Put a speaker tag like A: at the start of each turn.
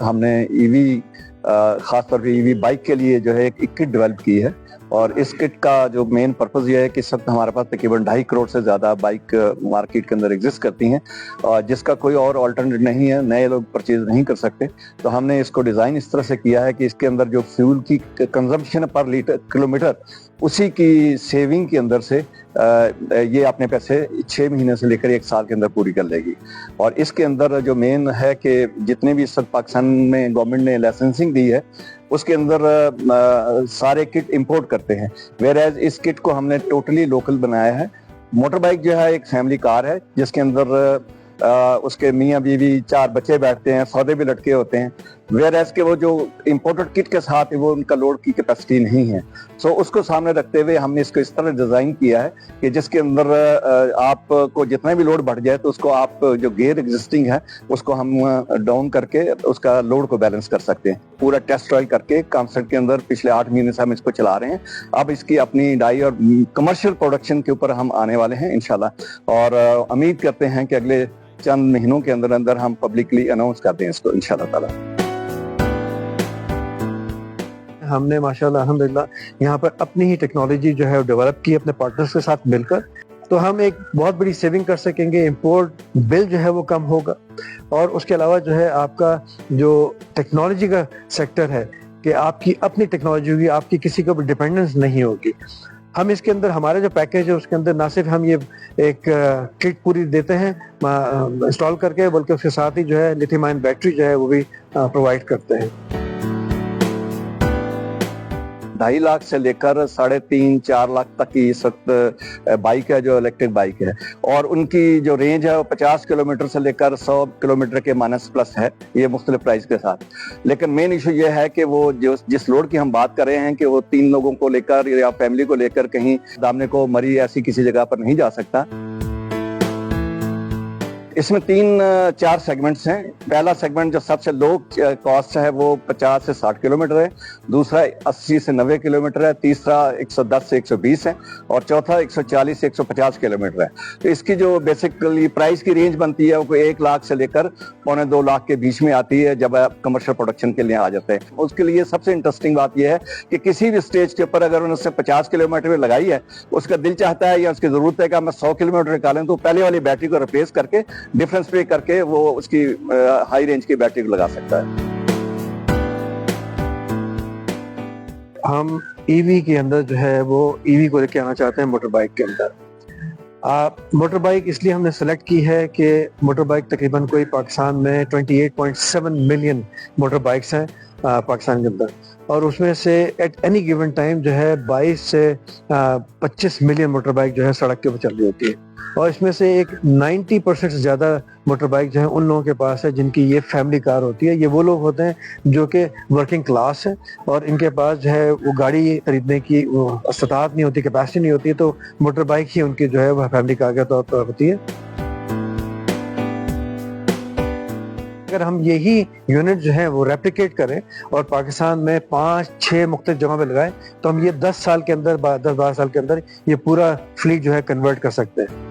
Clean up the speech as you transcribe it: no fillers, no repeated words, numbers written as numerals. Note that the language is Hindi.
A: हमने ईवी खासतौर पे ईवी बाइक के लिए जो है एक किट डेवलप की है और इस किट का जो मेन पर्पस ये है कि इस वक्त हमारे पास तकरीबन 2.5 करोड़ से ज़्यादा बाइक मार्केट के अंदर एग्जिस्ट करती हैं और जिसका कोई और ऑल्टरनेट नहीं है, नए लोग परचेज नहीं कर सकते। तो हमने इसको डिज़ाइन इस तरह से किया है कि इसके अंदर जो फ्यूल की कंजम्पशन पर लीटर किलोमीटर उसी की सेविंग के अंदर से ये अपने पैसे 6 महीने से लेकर 1 साल के अंदर पूरी कर लेगी। और इसके अंदर जो मेन है कि जितने भी इस वक्त पाकिस्तान में गवर्नमेंट ने लाइसेंसिंग दी है उसके अंदर सारे किट इंपोर्ट करते हैं, वेयर एज इस किट को हमने टोटली लोकल बनाया है। मोटर बाइक जो है एक फैमिली कार है जिसके अंदर उसके मियाँ बीवी 4 बच्चे बैठते हैं, सौदे भी लटके होते हैं, वेयर एज के वो जो इम्पोर्टेड किट के साथ है वो उनका लोड की कैपेसिटी नहीं है। सो उसको सामने रखते हुए हमने इसको इस तरह डिज़ाइन किया है कि जिसके अंदर आपको जितना भी लोड बढ़ जाए तो उसको आप जो गियर एग्जिस्टिंग है उसको हम डाउन करके उसका लोड को बैलेंस कर सकते हैं। पूरा टेस्ट ट्रायल करके कॉन्सेप्ट के अंदर पिछले 8 महीने से हम इसको चला रहे हैं। अब इसकी अपनी डाई और कमर्शियल प्रोडक्शन के ऊपर हम आने वाले हैं इंशाल्लाह और उम्मीद करते हैं कि अगले चंद महीनों के अंदर अंदर हम पब्लिकली अनाउंस कर दें इसको इंशाल्लाह ताला।
B: हमने माशाल्लाह अल्हम्दुलिल्लाह यहाँ पर अपनी ही टेक्नोलॉजी जो है डेवलप की अपने पार्टनर्स के साथ मिलकर, तो हम एक बहुत बड़ी सेविंग कर सकेंगे, इंपोर्ट बिल जो है वो कम होगा और उसके अलावा जो है आपका जो टेक्नोलॉजी का सेक्टर है कि आपकी अपनी टेक्नोलॉजी होगी, आपकी किसी के ऊपर डिपेंडेंस नहीं होगी। हम इसके अंदर हमारा जो पैकेज है उसके अंदर ना सिर्फ हम ये एक किट पूरी देते हैं इंस्टॉल करके, बल्कि उसके साथ ही जो है लिथियम आयन बैटरी जो है वो भी प्रोवाइड करते हैं।
A: 2.5 लाख से लेकर 3.5-4 लाख तक की इस वक्त बाइक है जो इलेक्ट्रिक बाइक है और उनकी जो रेंज है वो 50 किलोमीटर से लेकर 100 किलोमीटर के माइनस प्लस है, ये मुख्तलिफ प्राइस के साथ। लेकिन मेन इशू ये है कि वो जिस लोड की हम बात कर रहे हैं कि वो 3 लोगों को लेकर या फैमिली को लेकर कहीं दामने को मरी ऐसी किसी जगह पर नहीं जा सकता। इसमें 3-4 सेगमेंट्स हैं। पहला सेगमेंट जो सबसे लो कॉस्ट है वो 50 से 60 किलोमीटर है, दूसरा 80 से 90 किलोमीटर है, तीसरा 110 से 120 है और चौथा 140 से 150 किलोमीटर है। तो इसकी जो बेसिकली प्राइस की रेंज बनती है वो 1 लाख से लेकर 1.25 लाख के बीच में आती है जब आप कमर्शियल प्रोडक्शन के लिए आ जाते हैं। उसके लिए सबसे इंटरेस्टिंग बात यह है कि किसी भी स्टेज के ऊपर अगर उन्होंने 50 किलोमीटर में लगाई है, उसका दिल चाहता है या उसकी जरूरत है कि मैं 100 किलोमीटर निकालें, तो पहले वाली बैटरी को रिप्लेस करके डिफरेंस पे करके वो उसकी हाई रेंज की बैटरी को लगा सकता है।
B: हम ईवी के अंदर जो है वो ईवी को लेके आना चाहते हैं मोटर बाइक के अंदर। मोटर बाइक इसलिए हमने सेलेक्ट की है कि मोटर बाइक तकरीबन कोई पाकिस्तान में 28.7 मिलियन मोटर बाइक्स हैं पाकिस्तान के अंदर और उसमें से एट एनी गिवन टाइम जो है 22 से 25 मिलियन मोटर बाइक जो है सड़क के ऊपर चल रही होती है और इसमें से एक 90% से ज़्यादा मोटर बाइक जो है उन लोगों के पास है जिनकी ये फैमिली कार होती है। ये वो लोग होते हैं जो कि वर्किंग क्लास है और इनके पास जो है वो गाड़ी खरीदने की इस्तात नहीं होती, कैपेसिटी नहीं होती, तो मोटर बाइक ही उनकी जो है वह फैमिली कार के तौर पर होती है। अगर हम यही यूनिट जो है वो रेप्लिकेट करें और पाकिस्तान में 5-6 मुख्तलिफ जगहों पे लगाएं तो हम ये 10 साल के अंदर 10-12 साल के अंदर ये पूरा फ्लीट जो है कन्वर्ट कर सकते हैं।